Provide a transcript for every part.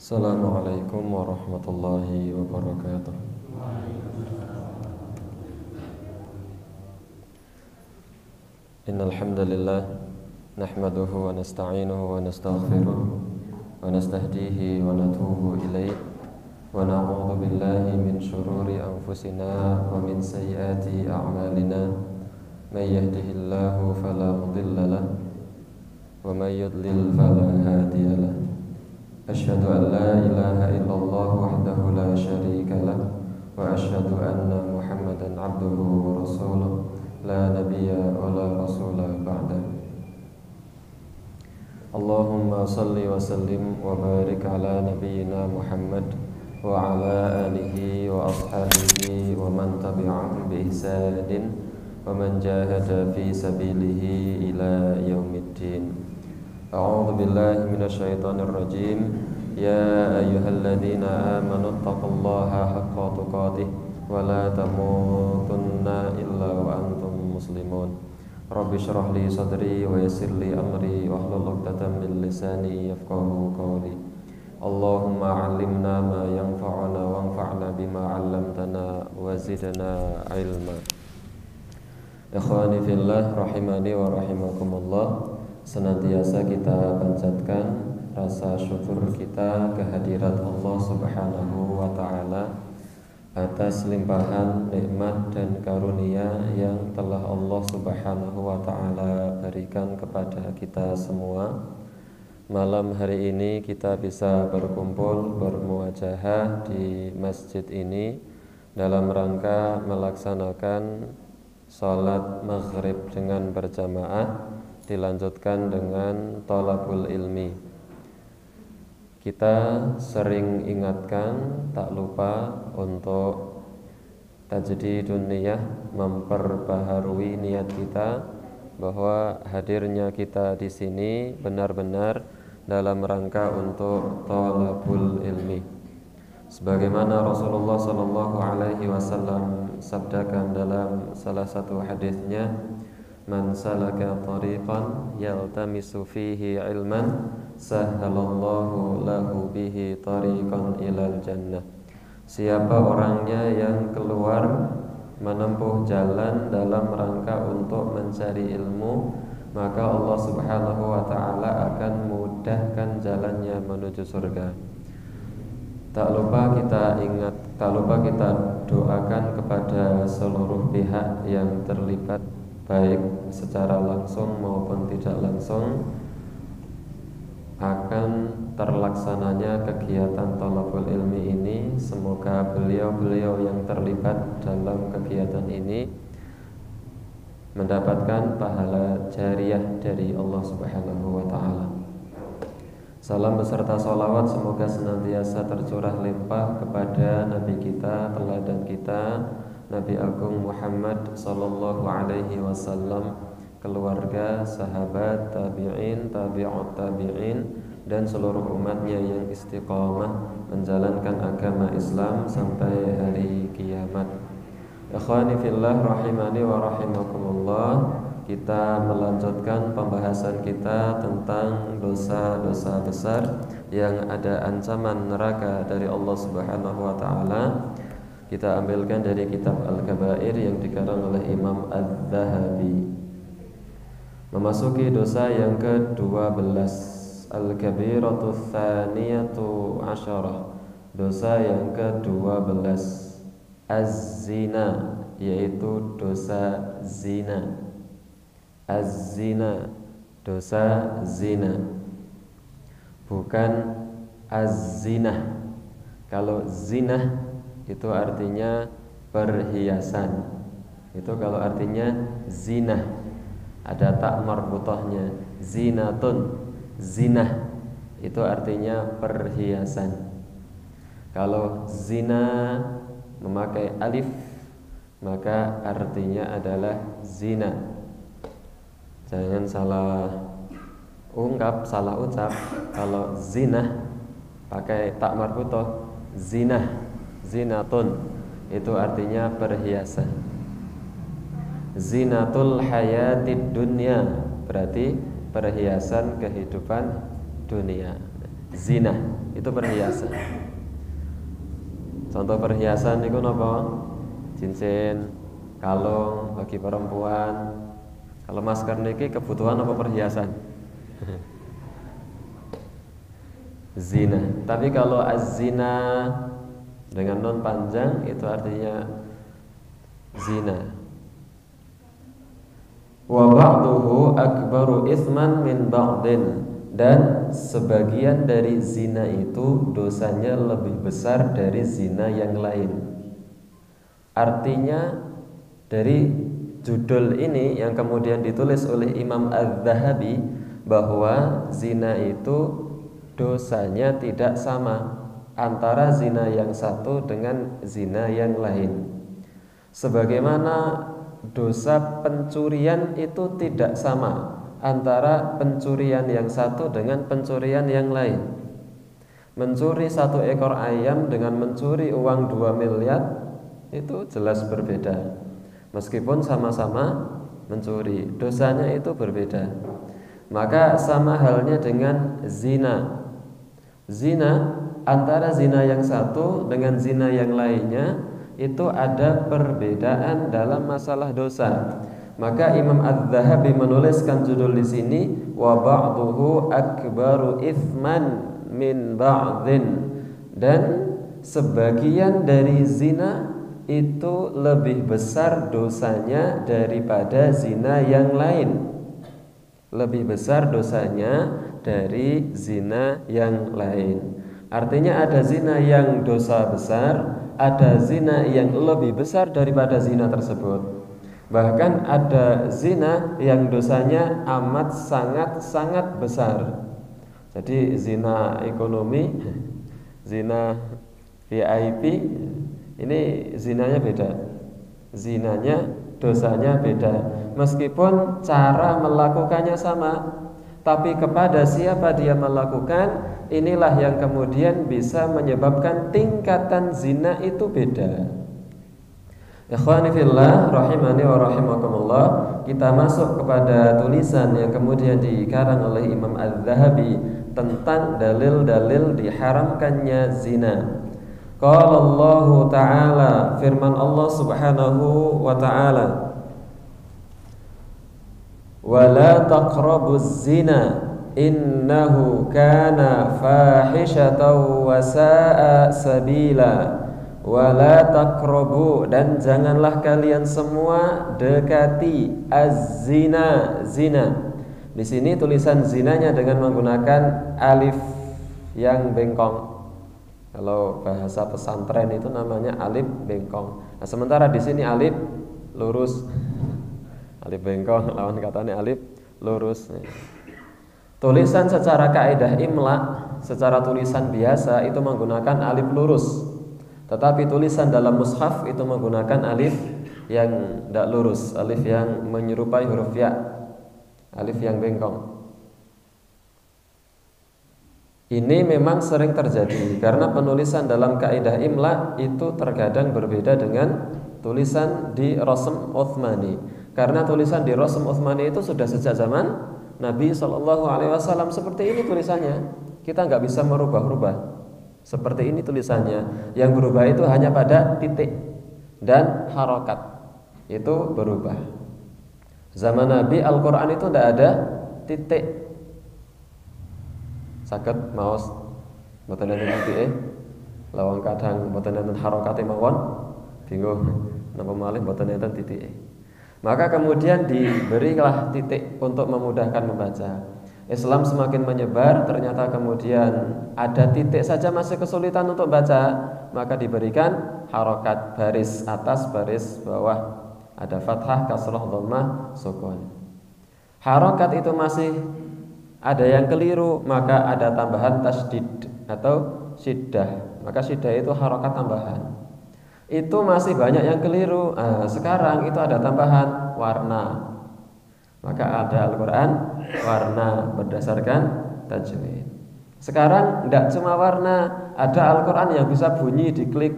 Assalamualaikum warahmatullahi wabarakatuh. Innal hamdalillah nahmaduhu wa nasta'inuhu wa nastaghfiruh wa nastahdihi wa natubu ilaih wa na'udzu billahi min shururi anfusina wa min sayyiati a'malina may yahdihillahu fala mudilla lahu wa may yudlil fala hadiya lahu. Asyhadu an la ilaha illallah wahdahu la syarika lah wa asyhadu anna Muhammadan abduhu wa rasuluh la nabiyya wa la rasula ba'da. Allahumma salli wa sallim wa barik ala nabiyyina Muhammad wa ala alihi wa ashabihi wa man tabi'ahum bi ihsanin wa man jahada fi sabilihi ila yaumiddin. A'udzu billahi minasyaitonir rajim. Ya ayyuhalladzina amanu taqullaha haqqa tuqatih wa la tamutunna illa wa antum muslimun. Rabbi shrah li sadri wa yassir li amri wahlul 'uqdatam min lisani yafqahu qawli. Allahumma 'allimna ma yanfa'una wanfa'na bima 'allamtana wa zidna ilma. Ikhwani fillah rahimani wa rahimakumullah. Senantiasa kita panjatkan rasa syukur kita kehadirat Allah Subhanahu wa ta'ala atas limpahan nikmat dan karunia yang telah Allah Subhanahu wa ta'ala berikan kepada kita semua. Malam hari ini kita bisa berkumpul bermuajahah di masjid ini dalam rangka melaksanakan salat maghrib dengan berjamaah, dilanjutkan dengan thalabul ilmi. Kita sering ingatkan, tak lupa untuk tajdidun niyah, memperbaharui niat kita bahwa hadirnya kita di sini benar-benar dalam rangka untuk thalabul ilmi. Sebagaimana Rasulullah sallallahu alaihi wasallam sabdakan dalam salah satu hadisnya, man salaka tariqan yaltamisu fihi ilman sahhalallahu lahu bihi tariqan ilal jannah. Siapa orangnya yang keluar menempuh jalan dalam rangka untuk mencari ilmu, maka Allah Subhanahu wa ta'ala akan mudahkan jalannya menuju surga. Tak lupa kita doakan kepada seluruh pihak yang terlibat, baik secara langsung maupun tidak langsung, akan terlaksananya kegiatan thalabul ilmi ini. Semoga beliau-beliau yang terlibat dalam kegiatan ini mendapatkan pahala jariah dari Allah Subhanahu wa ta'ala. Salam beserta sholawat semoga senantiasa tercurah limpah kepada Nabi kita, teladan kita, Nabi Agung Muhammad sallallahu alaihi wasallam, keluarga, sahabat, tabi'in, tabi'ut tabi'in, dan seluruh umatnya yang istiqamah menjalankan agama Islam sampai hari kiamat. Ikhwani fillah rahimani wa rahimakumullah. Kita melanjutkan pembahasan kita tentang dosa-dosa besar yang ada ancaman neraka dari Allah Subhanahu wa ta'ala. Kita ambilkan dari kitab Al-Kabair yang dikarang oleh Imam Az-Zahabi. Memasuki dosa yang ke-12, Al-Kabiratu Tsaniyatu Asyarah, dosa yang ke-12, Az-Zina, yaitu dosa zina. Az-Zina, dosa zina, bukan Az-Zinah. Kalau zina itu artinya perhiasan, itu kalau artinya zina ada tak marbutahnya, zinatun, zinah itu artinya perhiasan. Kalau zina memakai alif maka artinya adalah zina. Jangan salah ungkap, salah ucap. Kalau zina pakai tak marbutah, zinah, zinatun itu artinya perhiasan. Zinatul hayatid dunya berarti perhiasan kehidupan dunia. Zina itu perhiasan. Contoh perhiasan itu napa? Cincin, kalung bagi perempuan. Kalau masker niki kebutuhan apa perhiasan? Zina. Tapi kalau az-zina dengan non panjang itu artinya zina. Wa ba'duhu akbaru itsman min ba'din, dan sebagian dari zina itu dosanya lebih besar dari zina yang lain. Artinya dari judul ini yang kemudian ditulis oleh Imam Az-Zahabi bahwa zina itu dosanya tidak sama antara zina yang satu dengan zina yang lain. Sebagaimana dosa pencurian itu tidak sama antara pencurian yang satu dengan pencurian yang lain. Mencuri 1 ekor ayam dengan mencuri uang 2 miliar itu jelas berbeda. Meskipun sama-sama mencuri, dosanya itu berbeda. Maka sama halnya dengan zina. Zina, antara zina yang satu dengan zina yang lainnya itu ada perbedaan dalam masalah dosa. Maka Imam Az-Zahabi menuliskan judul di sini, wa ba'duhu akbaru itsman min ba'din, dan sebagian dari zina itu lebih besar dosanya daripada zina yang lain. Lebih besar dosanya dari zina yang lain. Artinya ada zina yang dosa besar, ada zina yang lebih besar daripada zina tersebut. Bahkan ada zina yang dosanya amat sangat besar. Jadi zina ekonomi, zina VIP, ini zinanya beda. Zinanya, dosanya beda. Meskipun cara melakukannya sama, tapi kepada siapa dia melakukan, inilah yang kemudian bisa menyebabkan tingkatan zina itu beda. Ikhwani fillah rahimani wa rahimakumullah, kita masuk kepada tulisan yang kemudian dikarang oleh Imam Az-Zahabi tentang dalil-dalil diharamkannya zina. Qala Allah Ta'ala, firman Allah Subhanahu wa Ta'ala, wa la taqrabuz zina innahu kana fahishatan wa sa'a sabila. Wala taqrabu, dan janganlah kalian semua dekati az-zina, zina. Di sini tulisan zinanya dengan menggunakan alif yang bengkong. Kalau bahasa pesantren itu namanya alif bengkong. Nah, sementara di sini alif lurus. Alif bengkong lawan katanya alif lurus. Tulisan secara kaidah imla, secara tulisan biasa itu menggunakan alif lurus. Tetapi tulisan dalam mushaf itu menggunakan alif yang tidak lurus, alif yang menyerupai huruf ya, alif yang bengkong. Ini memang sering terjadi karena penulisan dalam kaidah imla itu terkadang berbeda dengan tulisan di Rasm Utsmani. Karena tulisan di Rasm Utsmani itu sudah sejak zaman Nabi SAW seperti ini tulisannya. Kita nggak bisa merubah-rubah. Seperti ini tulisannya. Yang berubah itu hanya pada titik dan harokat, itu berubah. Zaman Nabi Al-Quran itu tidak ada titik. Saged maos mboten enten titike, lawang kadang mboten enten harokate mawon, bingung napa malih mboten enten titike. Maka kemudian diberilah titik untuk memudahkan membaca. Islam semakin menyebar, ternyata kemudian ada titik saja masih kesulitan untuk baca, maka diberikan harokat, baris atas, baris bawah, ada fathah, kasrah, dhammah, sukun. Harokat itu masih ada yang keliru, maka ada tambahan tasdid atau syiddah. Maka syiddah itu harokat tambahan. Itu masih banyak yang keliru. Sekarang itu ada tambahan warna. Maka ada Al-Quran warna berdasarkan tajwid. Sekarang tidak cuma warna, ada Al-Quran yang bisa bunyi diklik.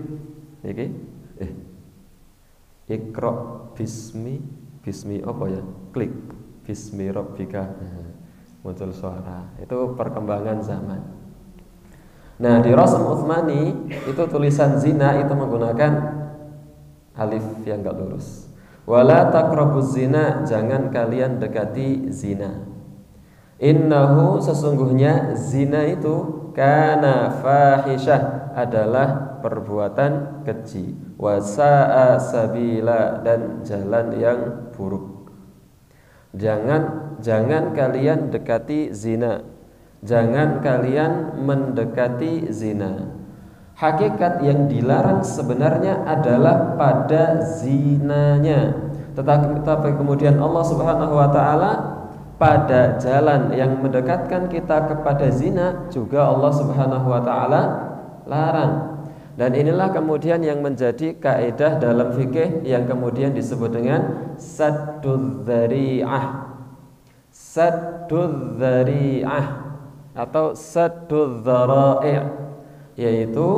Iqra bismi, bismi apa ya? Klik bismi rabbika. Muncul suara. Itu perkembangan zaman. Nah, di Rasm Utsmani itu tulisan zina itu menggunakan alif yang enggak lurus. Wala taqrabuz zina, jangan kalian dekati zina. Innahu, sesungguhnya zina itu kana fahisyah, adalah perbuatan keji, wa sa'a sabila, dan jalan yang buruk. Jangan kalian dekati zina. Jangan kalian mendekati zina. Hakikat yang dilarang sebenarnya adalah pada zinanya. Tetapi kemudian Allah Subhanahu wa taala pada jalan yang mendekatkan kita kepada zina juga Allah Subhanahu wa taala larang. Dan inilah kemudian yang menjadi kaidah dalam fikih yang kemudian disebut dengan sadduz dzari'ah. Sadduz dzari'ah atau sadduz dzara'i', yaitu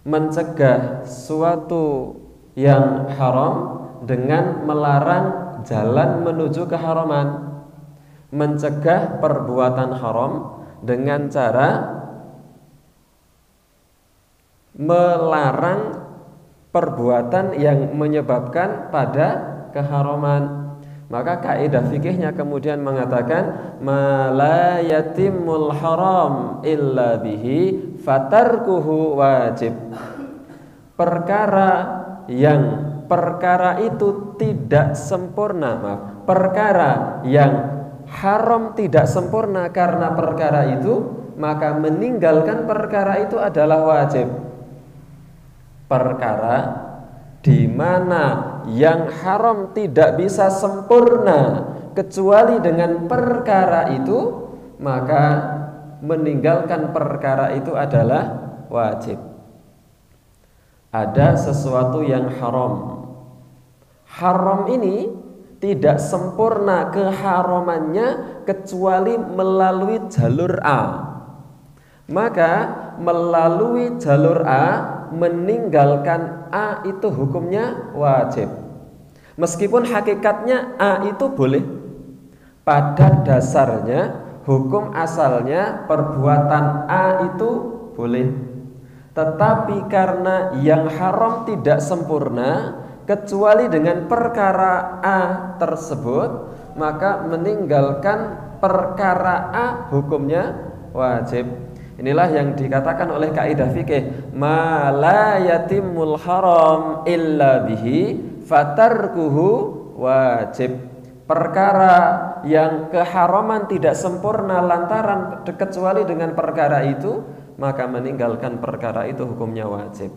mencegah suatu yang haram dengan melarang jalan menuju keharaman. Mencegah perbuatan haram dengan cara melarang perbuatan yang menyebabkan pada keharaman. Maka kaidah fikihnya kemudian mengatakan ma la yatimul haram illa bihi fatarkuhu wajib. Perkara itu tidak sempurna, perkara yang haram tidak sempurna karena perkara itu, maka meninggalkan perkara itu adalah wajib. Perkara di mana yang haram tidak bisa sempurna kecuali dengan perkara itu, maka meninggalkan perkara itu adalah wajib. Ada sesuatu yang haram. Haram ini tidak sempurna keharamannya kecuali melalui jalur A. Maka melalui jalur A, meninggalkan A itu hukumnya wajib. Meskipun hakikatnya A itu boleh, pada dasarnya hukum asalnya perbuatan A itu boleh. Tetapi karena yang haram tidak sempurna kecuali dengan perkara A tersebut, maka meninggalkan perkara A hukumnya wajib. Inilah yang dikatakan oleh kaidah fikih ma la yatimul haram illa bihi fatarkuhu wajib. Perkara yang keharaman tidak sempurna lantaran kecuali dengan perkara itu, maka meninggalkan perkara itu hukumnya wajib.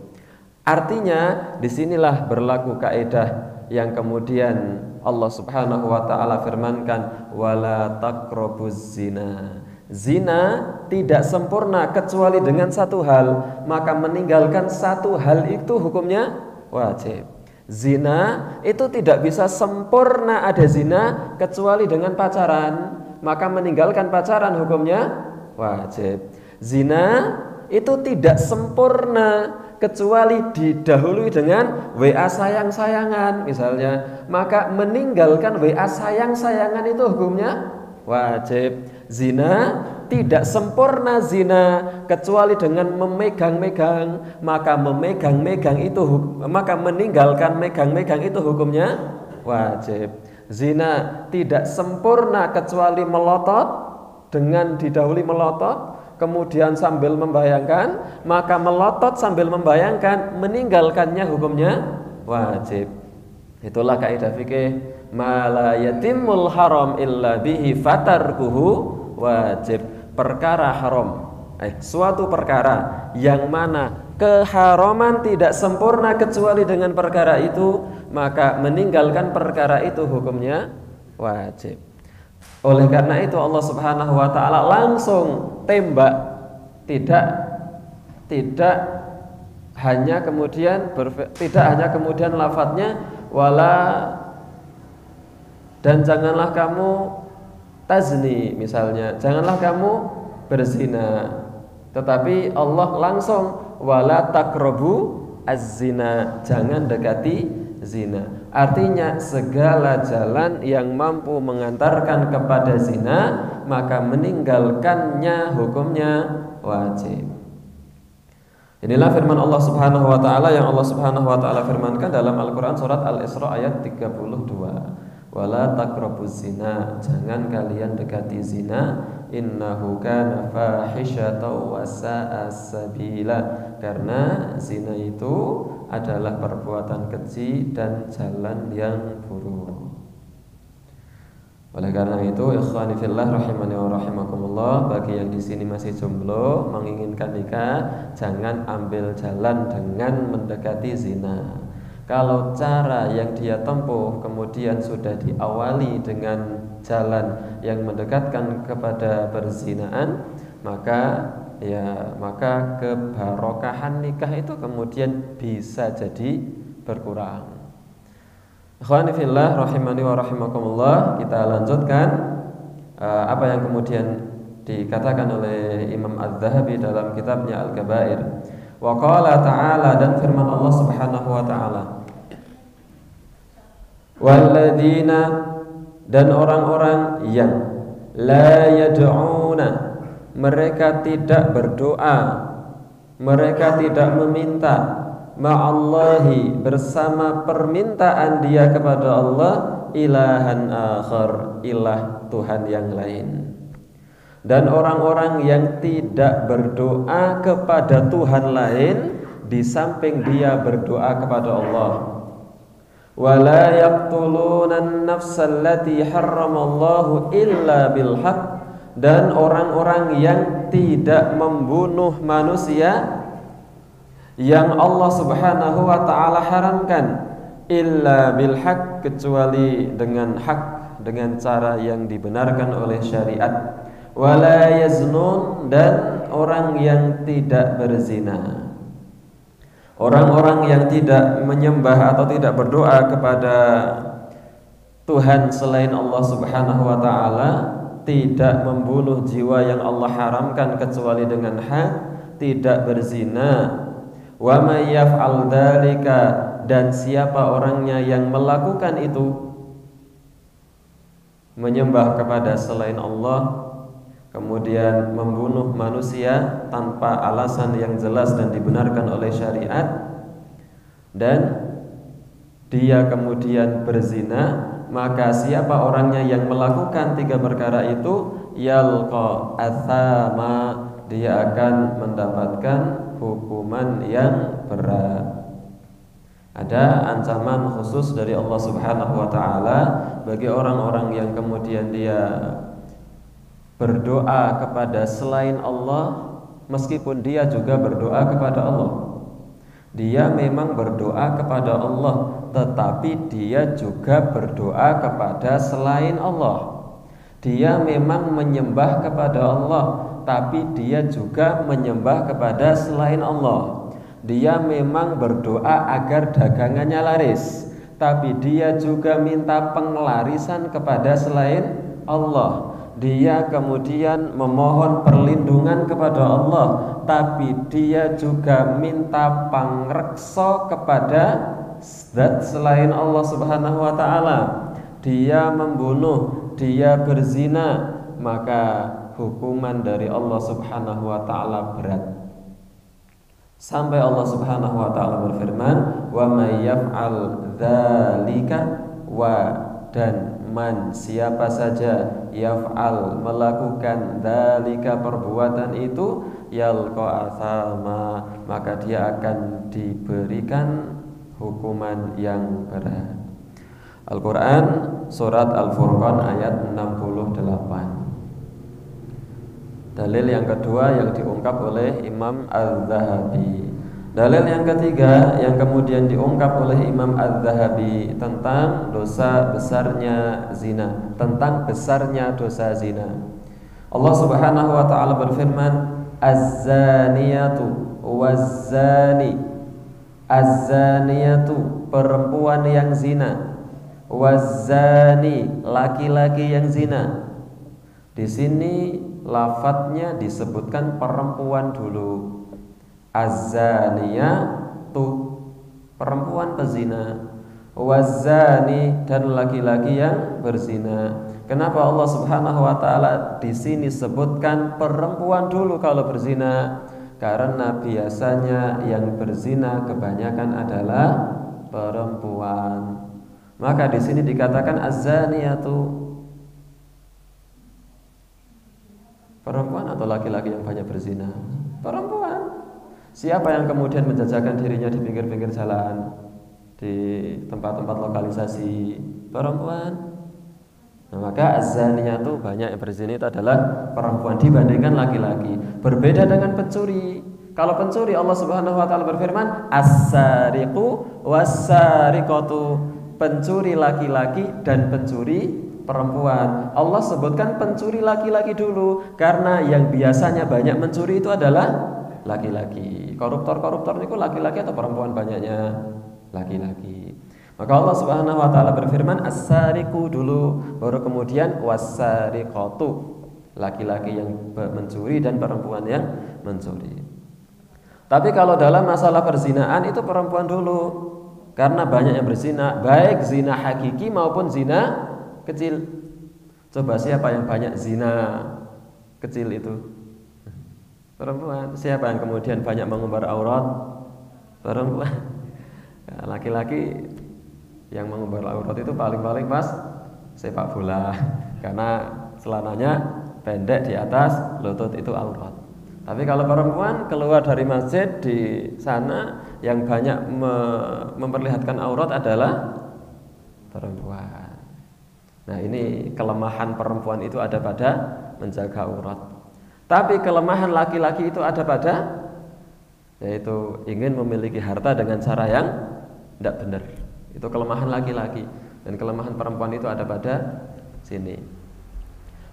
Artinya disinilah berlaku kaidah yang kemudian Allah Subhanahu wa taala firmankan wala taqrabuz zina. Zina tidak sempurna kecuali dengan satu hal, maka meninggalkan satu hal itu hukumnya wajib. Zina itu tidak bisa sempurna ada zina kecuali dengan pacaran, maka meninggalkan pacaran hukumnya wajib. Zina itu tidak sempurna kecuali didahului dengan WA sayang-sayangan misalnya, maka meninggalkan WA sayang-sayangan itu hukumnya wajib. Zina tidak sempurna zina kecuali dengan memegang-megang, maka meninggalkan megang-megang itu hukumnya wajib. Zina tidak sempurna kecuali melotot, dengan didahului melotot kemudian sambil membayangkan, maka melotot sambil membayangkan meninggalkannya hukumnya wajib. Itulah kaidah fikih ma la yatimul haram illa bihi fatarkuhu wajib. Perkara haram, suatu perkara yang mana keharaman tidak sempurna kecuali dengan perkara itu, maka meninggalkan perkara itu hukumnya wajib. Oleh karena itu Allah Subhanahu wa taala langsung tembak, tidak hanya kemudian lafadznya wala, dan janganlah kamu tazni misalnya, janganlah kamu berzina, tetapi Allah langsung wala taqrabu az-zina, jangan dekati zina. Artinya segala jalan yang mampu mengantarkan kepada zina, maka meninggalkannya hukumnya wajib. Inilah firman Allah Subhanahu wa taala yang Allah Subhanahu wa taala firmankan dalam Al-Qur'an surat Al-Isra ayat 32. Wala taqrabuz zina, jangan kalian dekati zina, innahu kana fahisyatan wa sa'a sabila, karena zina itu adalah perbuatan keji dan jalan yang buruk. Oleh karena itu, ikhwani fillah rahimani wa rahimakumullah, bagi yang di sini masih jomblo menginginkan nikah, jangan ambil jalan dengan mendekati zina. Kalau cara yang dia tempuh kemudian sudah diawali dengan jalan yang mendekatkan kepada perzinaan, maka kebarokahan nikah itu kemudian bisa jadi berkurang. Ikhwani fillah rahimani wa rahimakumullah, kita lanjutkan apa yang kemudian dikatakan oleh Imam Az-Zahabi dalam kitabnya Al-Kabair. Wa qala ta'ala, dan firman Allah Subhanahu wa ta'ala, walladzina, dan orang-orang yang la yad'una, mereka tidak berdoa, mereka tidak meminta ma'allahi, bersama permintaan dia kepada Allah, ilahan akhar, ilah Tuhan yang lain. Dan orang-orang yang tidak berdoa kepada Tuhan lain di samping dia berdoa kepada Allah. Wala yaqtuluna an-nafsa allati harramallahu illa bil haqq, dan orang-orang yang tidak membunuh manusia yang Allah Subhanahu wa taala haramkan, illa bil haq, kecuali dengan hak, dengan cara yang dibenarkan oleh syariat. Wala yaznun, dan orang yang tidak berzina. Orang-orang yang tidak menyembah atau tidak berdoa kepada Tuhan selain Allah Subhanahu wa taala, tidak membunuh jiwa yang Allah haramkan kecuali dengan hak, tidak berzina. Wa may yaf'al dzalika, dan siapa orangnya yang melakukan itu, menyembah kepada selain Allah, kemudian membunuh manusia tanpa alasan yang jelas dan dibenarkan oleh syariat, dan dia kemudian berzina, maka siapa orangnya yang melakukan tiga perkara itu, yalqa athama, dia akan mendapatkan hukuman yang berat. Ada ancaman khusus dari Allah Subhanahu wa taala bagi orang-orang yang kemudian dia berdoa kepada selain Allah, meskipun dia juga berdoa kepada Allah. Dia memang berdoa kepada Allah, tetapi dia juga berdoa kepada selain Allah. Dia memang menyembah kepada Allah, tapi dia juga menyembah kepada selain Allah. Dia memang berdoa agar dagangannya laris, tapi dia juga minta pengelarisan kepada selain Allah. Dia kemudian memohon perlindungan kepada Allah, tapi dia juga minta pangreksa kepada zat selain Allah Subhanahu wa taala. Dia membunuh, dia berzina, maka hukuman dari Allah Subhanahu wa taala berat. Sampai Allah Subhanahu wa taala berfirman, "Wa may yaf'al dzalika", dan man, siapa saja, yaf'al, melakukan, dzalika, perbuatan itu, yalqa athama, maka dia akan diberikan hukuman yang berat. Al-Quran surat Al-Furqan ayat 68. Dalil yang kedua yang diungkap oleh Imam Az-Zahabi. Dalil yang ketiga yang kemudian diungkap oleh Imam Az-Zahabi tentang dosa besarnya zina, tentang besarnya dosa zina. Allah Subhanahu wa taala berfirman, Az-zaniyatu waz-zani. Az-zaniyatu, perempuan yang zina, waz-zani, laki-laki yang zina. Di sini lafadznya disebutkan perempuan dulu. Az-zaniyatu, perempuan pezina, waz-zani, dan laki-laki yang berzina. Kenapa Allah Subhanahu wa taala di sini sebutkan perempuan dulu kalau berzina? Karena biasanya yang berzina kebanyakan adalah perempuan. Maka di sini dikatakan az-zaniyatu, perempuan atau laki-laki yang banyak berzina? Perempuan. Siapa yang kemudian menjajakan dirinya di pinggir-pinggir jalan, di tempat-tempat lokalisasi? Perempuan. Nah, maka az-zaniyatu, banyak yang berzina itu adalah perempuan dibandingkan laki-laki. Berbeda dengan pencuri. Kalau pencuri Allah Subhanahu wa taala berfirman as-sariqu was-sariqatu, pencuri laki-laki dan pencuri perempuan. Allah sebutkan pencuri laki-laki dulu karena yang biasanya banyak mencuri itu adalah laki-laki. Koruptor-koruptor itu laki-laki atau perempuan? Banyaknya laki-laki. Maka Allah Subhanahu wa taala berfirman as-sariqu dulu, baru kemudian was-sariqatu, laki-laki yang mencuri dan perempuan yang mencuri. Tapi kalau dalam masalah perzinaan itu perempuan dulu, karena banyak yang berzina, baik zina hakiki maupun zina kecil. Coba siapa yang banyak zina kecil itu? Perempuan. Siapa yang kemudian banyak mengumbar aurat? Perempuan. Laki-laki yang mengumbar aurat itu paling-paling pas sepak bola, karena celananya pendek di atas lutut, itu aurat. Tapi kalau perempuan keluar dari masjid di sana, yang banyak memperlihatkan aurat adalah perempuan. Nah, ini kelemahan perempuan itu ada pada menjaga aurat. Tapi kelemahan laki-laki itu ada pada, yaitu ingin memiliki harta dengan cara yang tidak benar. Itu kelemahan laki-laki. Dan kelemahan perempuan itu ada pada sini.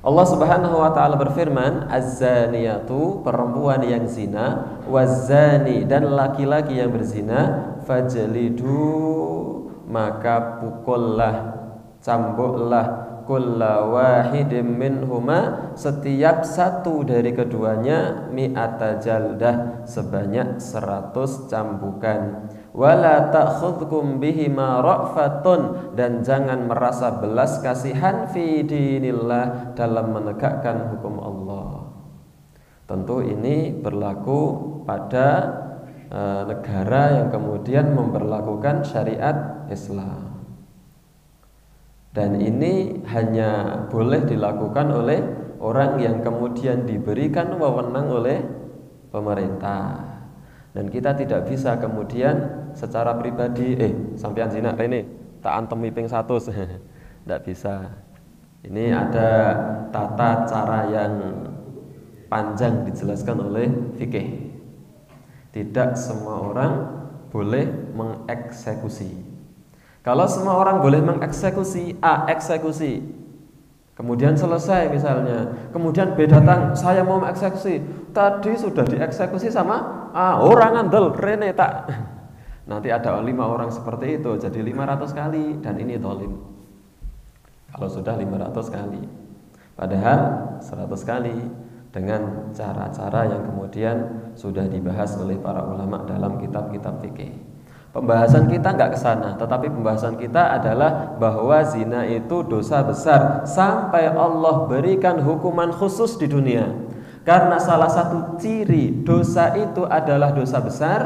Allah Subhanahu wa taala berfirman, az-zaniyatu, perempuan yang zina, waz-zani, dan laki-laki yang berzina, fajlidu, maka pukullah, cambuklah, kulla wahidin minhuma, setiap satu dari keduanya, mi'ata jaldah, sebanyak 100 cambukan. Wala ta'khudhukum bihima ra'fatun, dan jangan merasa belas kasihan fi dinillah, dalam menegakkan hukum Allah. Tentu ini berlaku pada negara yang kemudian memberlakukan syariat Islam. Dan ini hanya boleh dilakukan oleh orang yang kemudian diberikan wewenang oleh pemerintah. Dan kita tidak bisa kemudian secara pribadi, sampean zina ini tak antem miping 100. Tidak bisa. Ini ada tata cara yang panjang dijelaskan oleh fikih. Tidak semua orang boleh mengeksekusi. Kalau semua orang boleh mengeksekusi, A eksekusi, kemudian selesai misalnya, kemudian B datang, saya mau mengeksekusi, tadi sudah dieksekusi sama A, orang andel, Rene tak. Nanti ada 5 orang seperti itu, jadi 500 kali, dan ini zalim. Kalau sudah 500 kali, padahal 100 kali, dengan cara-cara yang kemudian sudah dibahas oleh para ulama dalam kitab-kitab fikih. Pembahasan kita nggak ke sana, tetapi pembahasan kita adalah bahwa zina itu dosa besar sampai Allah berikan hukuman khusus di dunia. Karena salah satu ciri dosa itu adalah dosa besar,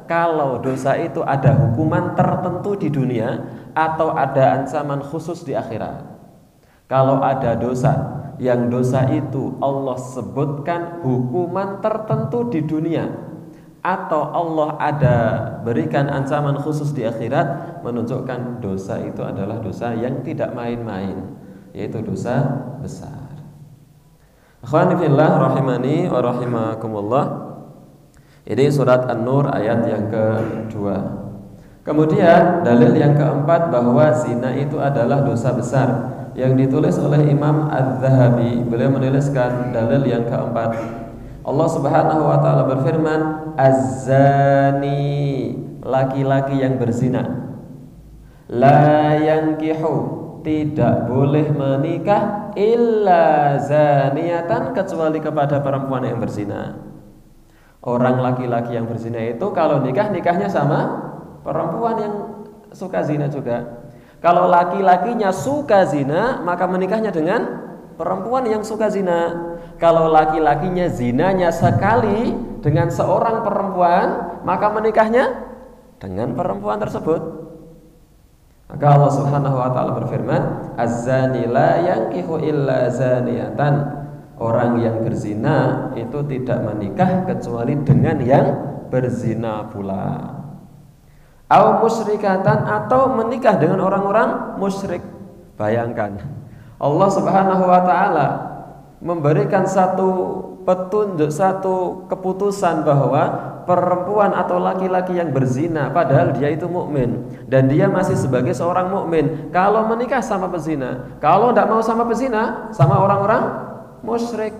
kalau dosa itu ada hukuman tertentu di dunia atau ada ancaman khusus di akhirat. Kalau ada dosa yang dosa itu Allah sebutkan hukuman tertentu di dunia, atau Allah ada berikan ancaman khusus di akhirat, menunjukkan dosa itu adalah dosa yang tidak main-main, yaitu dosa besar. Akhwani fillah rahimani wa rahimakumullah. Ini surat An-Nur ayat yang kedua. Kemudian dalil yang keempat bahwa zina itu adalah dosa besar, yang ditulis oleh Imam Az-Zahabi. Beliau menuliskan dalil yang keempat. Allah Subhanahu wa taala berfirman, az-zani, laki-laki yang berzina, la yankihu, tidak boleh menikah, illa zaniatan, kecuali kepada perempuan yang berzina. Orang laki-laki yang berzina itu kalau nikah, nikahnya sama perempuan yang suka zina juga. Kalau laki-lakinya suka zina, maka menikahnya dengan perempuan yang suka zina. Kalau laki-lakinya zinanya sekali dengan seorang perempuan, maka menikahnya dengan perempuan tersebut. Maka Allah Subhanahu wa taala berfirman, "Az-zani la yankihu illa zaniyatan." Orang yang berzina itu tidak menikah kecuali dengan yang berzina pula. Au musyrikatan, atau menikah dengan orang-orang musyrik. Bayangkan, Allah Subhanahu wa taala memberikan satu petunjuk, satu keputusan bahwa perempuan atau laki-laki yang berzina padahal dia itu mukmin dan dia masih sebagai seorang mukmin, kalau menikah sama pezina, kalau tidak mau sama pezina, sama orang-orang musyrik,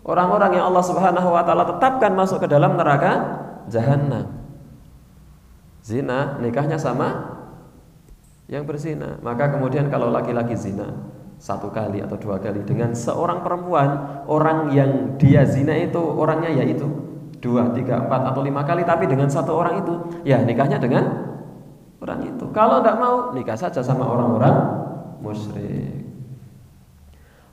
orang-orang yang Allah Subhanahu wa taala tetapkan masuk ke dalam neraka jahanam. Zina, nikahnya sama yang berzina. Maka kemudian kalau laki-laki zina satu kali atau dua kali dengan seorang perempuan, orang yang dia zina itu orangnya yaitu 2, 3, 4 atau 5 kali, tapi dengan satu orang itu, ya nikahnya dengan orang itu. Kalau tidak mau, nikah saja sama orang-orang musyrik.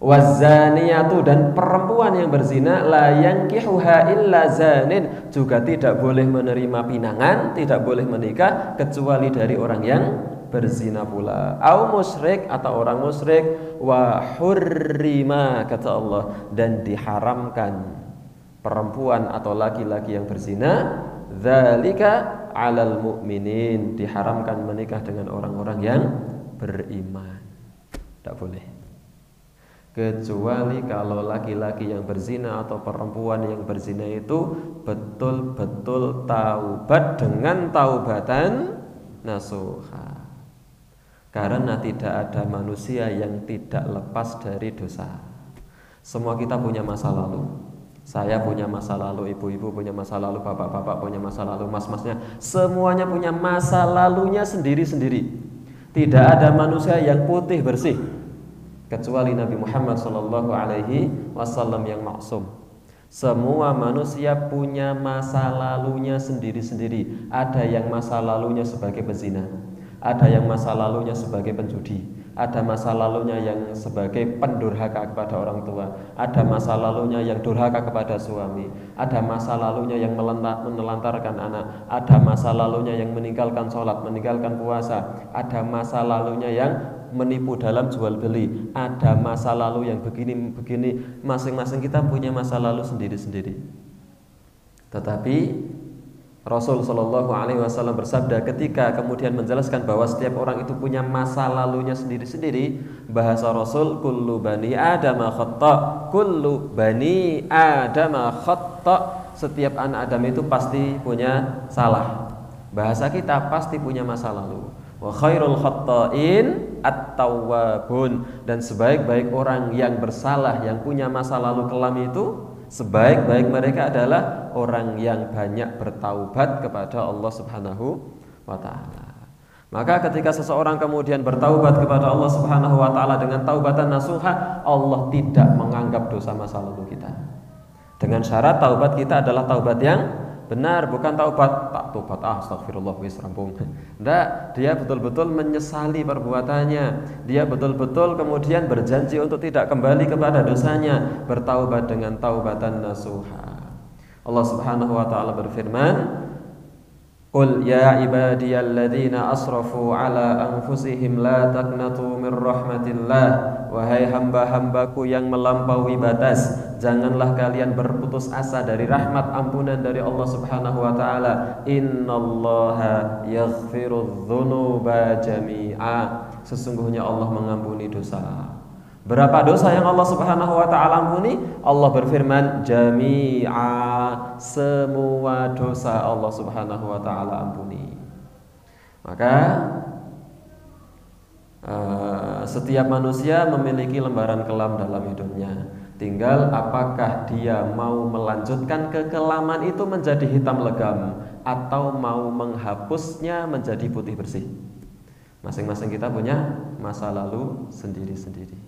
Wazaniyatu, dan perempuan yang berzina, la yankihuha illa zanin, juga tidak boleh menerima pinangan, tidak boleh menikah kecuali dari orang yang berzina pula. Au musyrik, atau orang musyrik. Wa hurrima, kata Allah, dan diharamkan perempuan atau laki-laki yang berzina, dzalika 'alal mu'minin, diharamkan menikah dengan orang-orang yang beriman. Tidak boleh. Kecuali kalau laki-laki yang berzina atau perempuan yang berzina itu betul-betul taubat dengan taubatan nasuha. Karena tidak ada manusia yang tidak lepas dari dosa. Semua kita punya masa lalu. Saya punya masa lalu, ibu-ibu punya masa lalu, bapak-bapak punya masa lalu, mas-masnya, semuanya punya masa lalunya sendiri-sendiri. Tidak ada manusia yang putih bersih kecuali Nabi Muhammad SAW yang maksum. Semua manusia punya masa lalunya sendiri-sendiri. Ada yang masa lalunya sebagai pezina, ada yang masa lalunya sebagai penjudi, ada masa lalunya yang sebagai pendurhaka kepada orang tua, ada masa lalunya yang durhaka kepada suami, ada masa lalunya yang menelantarkan anak, ada masa lalunya yang meninggalkan sholat, meninggalkan puasa, ada masa lalunya yang menipu dalam jual beli, ada masa lalu yang begini. Masing-masing kita punya masa lalu sendiri-sendiri. Tetapi Rasul Shallallahu Alaihi Wasallam bersabda ketika kemudian menjelaskan bahwa setiap orang itu punya masa lalunya sendiri-sendiri. Bahasa Rasul, kullu bani Adam khata, kullu bani Adam khata, setiap anak Adam itu pasti punya salah. Bahasa kita pasti punya masa lalu. Wa khairul khatta'in at-tawwabun, dan sebaik-baik orang yang bersalah, yang punya masa lalu kelam itu, sebaik-baik mereka adalah orang yang banyak bertaubat kepada Allah Subhanahu wa taala. Maka ketika seseorang kemudian bertaubat kepada Allah Subhanahu wa taala dengan taubatan nasuha, Allah tidak menganggap dosa masa lalu kita. Dengan syarat taubat kita adalah taubat yang benar, bukan taubat astagfirullah wis rampung. Tidak, dia betul-betul menyesali perbuatannya. Dia betul-betul kemudian berjanji untuk tidak kembali kepada dosanya, bertaubat dengan taubatan nasuha. Allah Subhanahu wa taala berfirman, "Qul ya ibadiyalladzina asrafu ala anfusihim la taqnatu mir rahmatillah." Wahai hamba-hambaku yang melampaui batas, janganlah kalian berputus asa dari rahmat ampunan dari Allah Subhanahu wa taala. Innallaha yaghfirudz dzunuba jami'a. Sesungguhnya Allah mengampuni dosa. Berapa dosa yang Allah Subhanahu wa taala ampuni? Allah berfirman, jami'a, semua dosa Allah Subhanahu wa taala ampuni. Maka setiap manusia memiliki lembaran kelam dalam hidupnya. Tinggal apakah dia mau melanjutkan kekelaman itu menjadi hitam legam atau mau menghapusnya menjadi putih bersih. Masing-masing kita punya masa lalu sendiri-sendiri.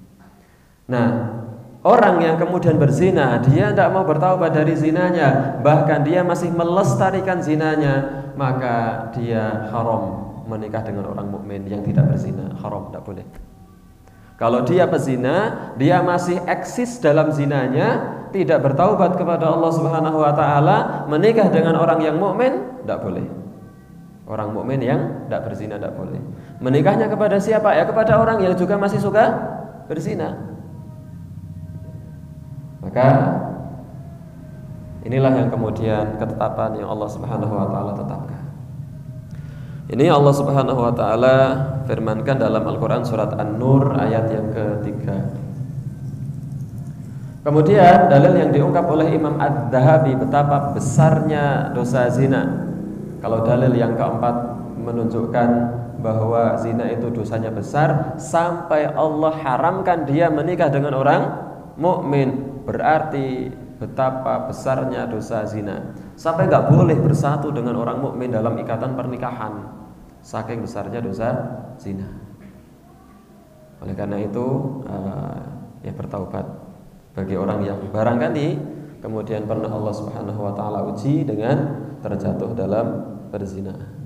Nah, orang yang kemudian berzina, dia tidak mau bertaubat dari zinanya, bahkan dia masih melestarikan zinanya, maka dia haram menikah dengan orang mukmin yang tidak berzina, haram, tidak boleh. Kalau dia pezina, dia masih eksis dalam zinanya, tidak bertaubat kepada Allah Subhanahu wa taala, menikah dengan orang yang mukmin, tidak boleh. Orang mukmin yang tidak berzina tidak boleh. Menikahnya kepada siapa? Ya kepada orang yang juga masih suka berzina. Maka inilah yang kemudian ketetapan yang Allah Subhanahu wa taala tetapkan. Ini Allah Subhanahu wa taala firmankan dalam Al-Qur'an surat An-Nur ayat yang ketiga. Kemudian dalil yang diungkap oleh Imam Adz-Dzahabi betapa besarnya dosa zina. Kalau dalil yang keempat menunjukkan bahwa zina itu dosanya besar sampai Allah haramkan dia menikah dengan orang mukmin, berarti betapa besarnya dosa zina. Sampai nggak boleh bersatu dengan orang mukmin dalam ikatan pernikahan, saking besarnya dosa zina. Oleh karena itu ya bertaubat bagi orang yang barangkali kemudian pernah Allah Subhanahu wa taala uji dengan terjatuh dalam perzinahan.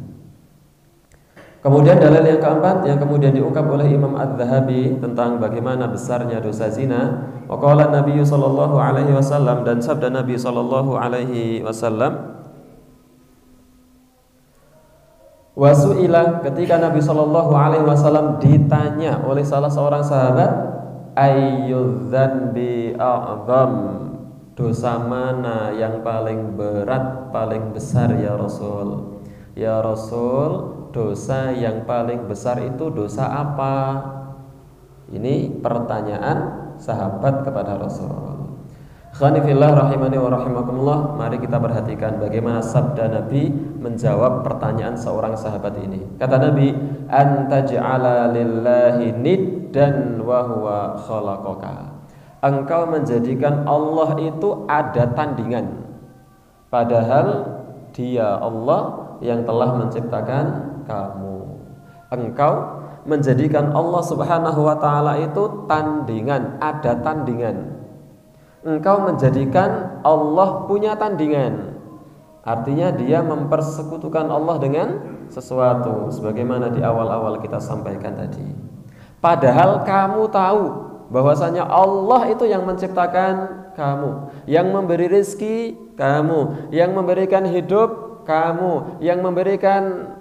Kemudian dalil yang keempat yang kemudian diungkap oleh Imam Adz-Dzahabi tentang bagaimana besarnya dosa zina. Waqala Nabi sallallahu alaihi wasallam, dan sabda Nabi sallallahu alaihi wasallam, wasu'ila, ketika Nabi sallallahu alaihi wasallam ditanya oleh salah seorang sahabat, ayyudzanbi a'zam, dosa mana yang paling berat, paling besar ya Rasul? Ya Rasul, dosa yang paling besar itu dosa apa? Ini pertanyaan sahabat kepada Rasul. Khanifillah rahimani wa rahimakumullah. Mari kita perhatikan bagaimana sabda Nabi menjawab pertanyaan seorang sahabat ini. Kata Nabi, antaj'ala lillahi niddan wa huwa khalaqaka. Engkau menjadikan Allah itu ada tandingan, padahal Dia Allah yang telah menciptakan kamu. Engkau menjadikan Allah Subhanahu wa taala itu tandingan, ada tandingan. Engkau menjadikan Allah punya tandingan. Artinya dia mempersekutukan Allah dengan sesuatu, sebagaimana di awal-awal kita sampaikan tadi. Padahal kamu tahu bahwasanya Allah itu yang menciptakan kamu, yang memberi rezeki kamu, yang memberikan hidup kamu, yang memberikan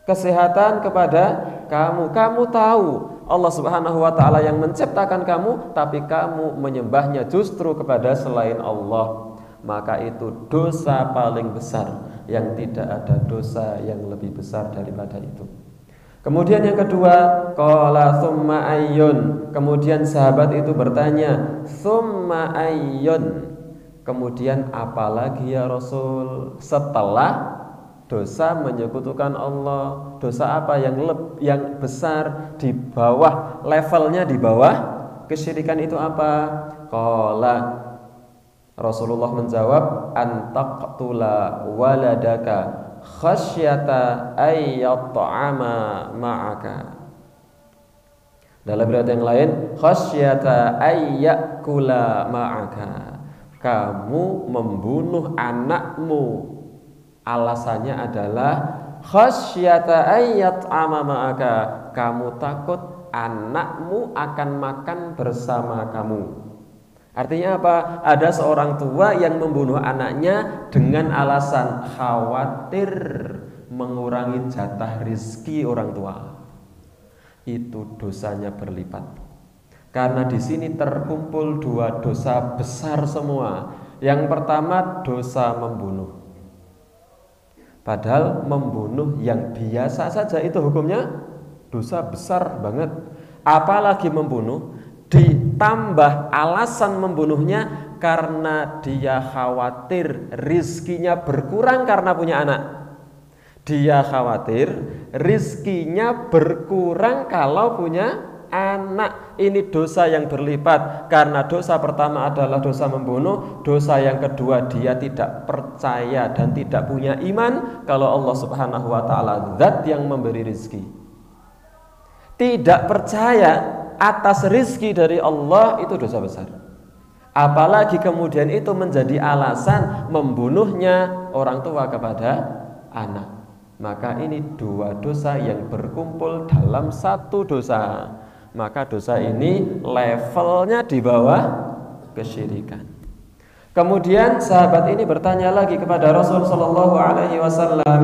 kesehatan kepada kamu. Kamu tahu Allah Subhanahu wa taala yang menciptakan kamu, tapi kamu menyembahnya justru kepada selain Allah. Maka itu dosa paling besar, yang tidak ada dosa yang lebih besar daripada itu. Kemudian yang kedua, qala tsumma ayyun. Kemudian sahabat itu bertanya, tsumma ayyun. Kemudian apalagi ya Rasul setelah dosa menyekutukan Allah? Dosa apa yang besar di bawah, levelnya di bawah kesyirikan itu apa? Qala, Rasulullah menjawab, antaqtula waladaka khasyata ayyat'ama ma'aka. Dalam riwayat yang lain, khasyata ayyakula ma'aka. Kamu membunuh anakmu, alasannya adalah khasyata ayyat'ama ma'aka. Kamu takut anakmu akan makan bersama kamu. Artinya apa? Ada seorang tua yang membunuh anaknya dengan alasan khawatir mengurangi jatah rizki orang tua. Itu dosanya berlipat. Karena di sini terkumpul dua dosa besar semua. Yang pertama dosa membunuh. Padahal membunuh yang biasa saja itu hukumnya dosa besar banget. Apalagi membunuh, ditambah alasan membunuhnya karena dia khawatir rizkinya berkurang karena punya anak. Dia khawatir rizkinya berkurang kalau punya anak. Ini dosa yang berlipat. Karena dosa pertama adalah dosa membunuh, dosa yang kedua dia tidak percaya dan tidak punya iman kalau Allah Subhanahu wa taala zat yang memberi rizki. Tidak percaya atas rizki dari Allah, itu dosa besar. Apalagi kemudian itu menjadi alasan membunuhnya orang tua kepada anak. maka ini dua dosa yang berkumpul dalam satu dosa. Maka dosa ini levelnya di bawah kesyirikan. Kemudian sahabat ini bertanya lagi kepada Rasul sallallahu alaihi wasallam,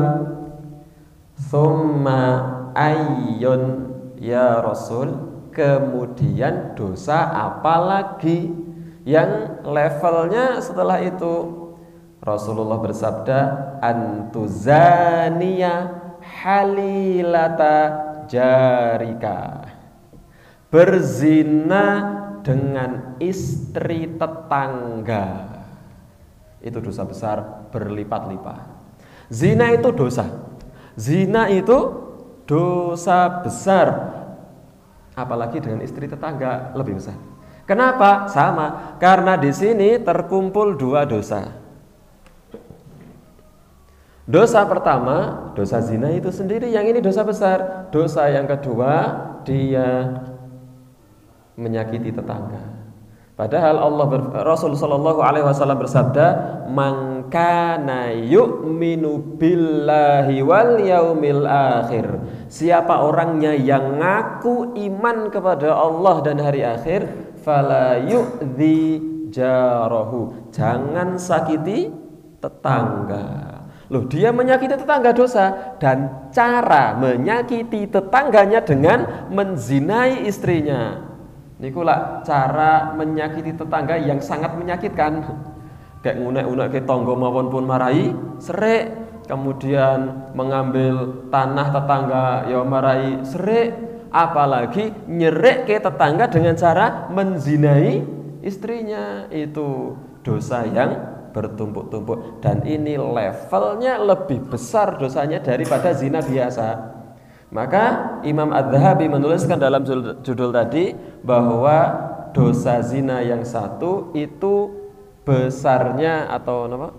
"Tsumma ayyun ya Rasul?" Kemudian dosa apa lagi yang levelnya setelah itu? Rasulullah bersabda, "Antuzaniya halilata jarika." Berzina dengan istri tetangga. Itu dosa besar berlipat-lipat. Zina itu dosa. Zina itu dosa besar. Apalagi dengan istri tetangga lebih besar. Kenapa? Sama. Karena di sini terkumpul dua dosa. Dosa pertama, dosa zina itu sendiri, yang ini dosa besar. Dosa yang kedua, dia menyakiti tetangga. Padahal Rasul sallallahu alaihi wasallam bersabda, "Man kana yu'minu billahi wal yaumil akhir." Siapa orangnya yang ngaku iman kepada Allah dan hari akhir, fala yu'dzi jarahu. Jangan sakiti tetangga. Loh, dia menyakiti tetangga dosa, dan cara menyakiti tetangganya dengan menzinai istrinya. Nikulah cara menyakiti tetangga yang sangat menyakitkan. Kayak ngunek-unek ke tonggo mawon pun marai, serik. Kemudian mengambil tanah tetangga ya marai, serik. Apalagi nyerek ke tetangga dengan cara menzinai istrinya. Itu dosa yang bertumpuk-tumpuk, dan ini levelnya lebih besar dosanya daripada zina biasa. Maka Imam Adz-Dzahabi menuliskan dalam judul tadi bahwa dosa zina yang satu itu besarnya atau apa?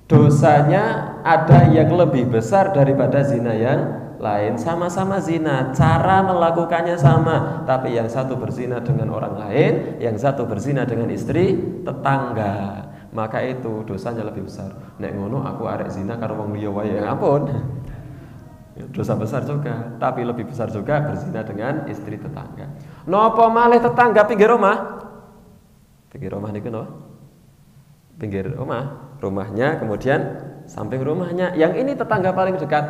Dosanya ada yang lebih besar daripada zina yang lain. Sama-sama zina, cara melakukannya sama, tapi yang satu berzina dengan orang lain, yang satu berzina dengan istri tetangga. Maka itu dosanya lebih besar. Nek ngono aku arek zina karo wong liya wae, ya ampun. Dosa besar juga, tapi lebih besar juga berzina dengan istri tetangga. Nopo malih tetangga pinggir rumah? Pinggir rumah niku napa? Pinggir rumah, rumahnya, kemudian samping rumahnya. Yang ini tetangga paling dekat.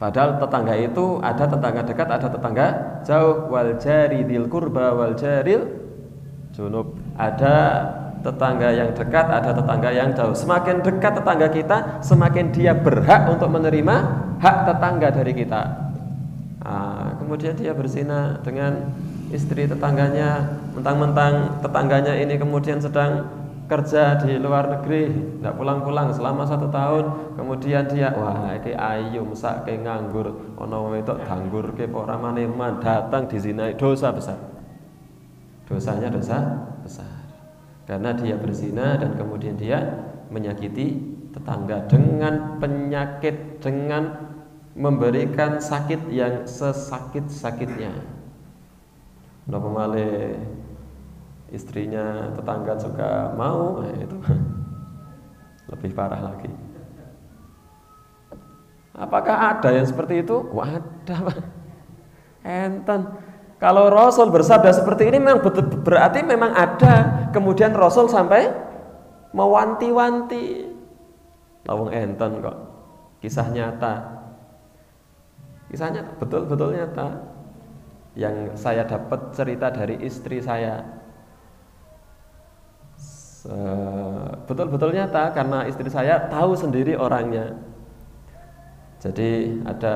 Padahal tetangga itu ada tetangga dekat, ada tetangga jauh. Wal jari dzil qurba wal jaril junub. Ada tetangga yang dekat, ada tetangga yang jauh. Semakin dekat tetangga kita, semakin dia berhak untuk menerima hak tetangga dari kita. Kemudian dia berzina dengan istri tetangganya, mentang-mentang tetangganya ini kemudian sedang kerja di luar negeri, tidak pulang-pulang selama 1 tahun. Kemudian dia, wah iki ayu mesak ke nganggur, ono wedok nganggur ke ora maneman, datang dizinai, dosa besar. Dosanya dosa besar. Karena dia berzina dan kemudian dia menyakiti tetangga dengan penyakit, dengan memberikan sakit yang sesakit-sakitnya. Napa malih istrinya tetangga juga mau, itu lebih parah lagi. Apakah ada yang seperti itu? Ada, Pak. Enten. Kalau Rasul bersabda seperti ini memang berarti memang ada. Kemudian Rasul sampai mewanti-wanti. Lawang enten kok. Kisah nyata. Kisahnya betul-betul nyata. Yang saya dapat cerita dari istri saya. Betul-betul nyata karena istri saya tahu sendiri orangnya. Jadi ada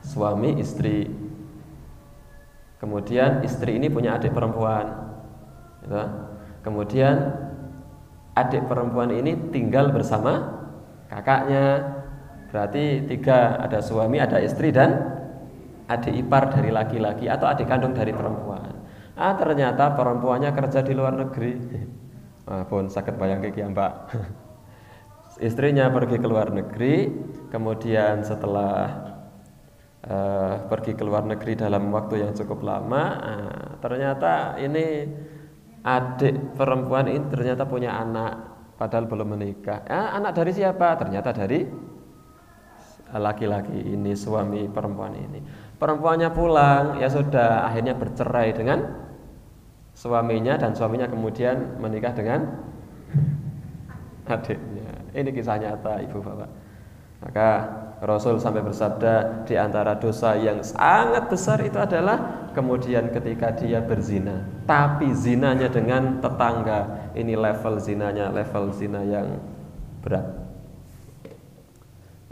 suami istri. Kemudian istri ini punya adik perempuan, gitu. Kemudian adik perempuan ini tinggal bersama kakaknya. Berarti 3, ada suami, ada istri, dan adik ipar dari laki-laki atau adik kandung dari perempuan. Ternyata perempuannya kerja di luar negeri. Pun sakit bayang kiki Mbak. Istrinya pergi ke luar negeri, kemudian setelah pergi ke luar negeri dalam waktu yang cukup lama, ternyata ini adik perempuan ini ternyata punya anak. padahal belum menikah. Anak dari siapa? Ternyata dari laki-laki ini, suami perempuan ini. Perempuannya pulang, ya sudah, akhirnya bercerai dengan suaminya, dan suaminya kemudian menikah dengan adiknya. Ini kisah nyata, ibu bapak. Maka Rasul sampai bersabda, di antara dosa yang sangat besar itu adalah kemudian ketika dia berzina, tapi zinanya dengan tetangga. Ini level zinanya, level zina yang berat.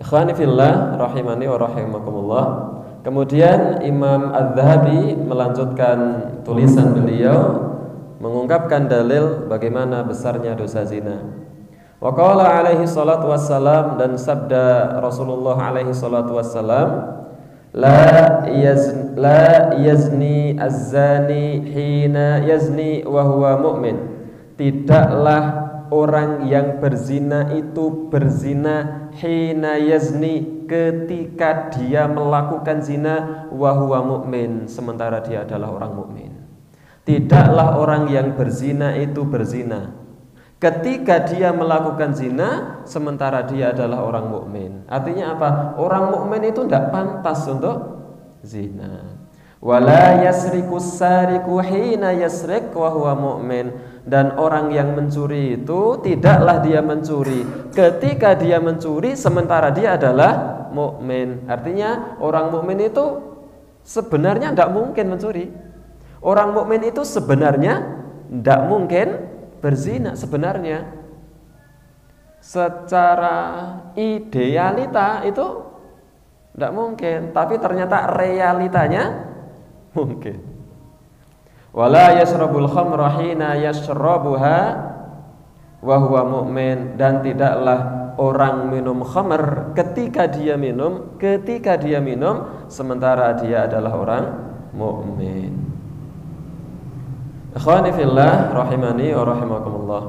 Ikhwani fillah, rahimani wa rahimakumullah. Kemudian Imam Az-Zahabi melanjutkan tulisan beliau, mengungkapkan dalil bagaimana besarnya dosa zina. Wa qala alaihi salatu wassalam, dan sabda Rasulullah alaihi salatu wassalam, la yazni az-zani hina yazni wa huwa mu'min. Tidaklah orang yang berzina itu berzina hina yazni, ketika dia melakukan zina, wa huwa mu'min, sementara dia adalah orang mukmin. Tidaklah orang yang berzina itu berzina ketika dia melakukan zina sementara dia adalah orang mukmin. Artinya apa? Orang mukmin itu tidak pantas untuk zina. Wala yasriku sariku hina yasrik wa huwa mu'min. Dan orang yang mencuri itu tidaklah dia mencuri ketika dia mencuri sementara dia adalah mukmin. Artinya orang mukmin itu sebenarnya tidak mungkin mencuri. Orang mukmin itu sebenarnya tidak mungkin berzina. Sebenarnya secara idealita itu tidak mungkin, tapi ternyata realitanya mungkin. Wala yashrabul khamra hina yashrabuha wa huwa mu'min. Dan tidaklah orang minum khamr ketika dia minum sementara dia adalah orang mukmin. Ikhwani fillah, rahimani wa rahimakumullah.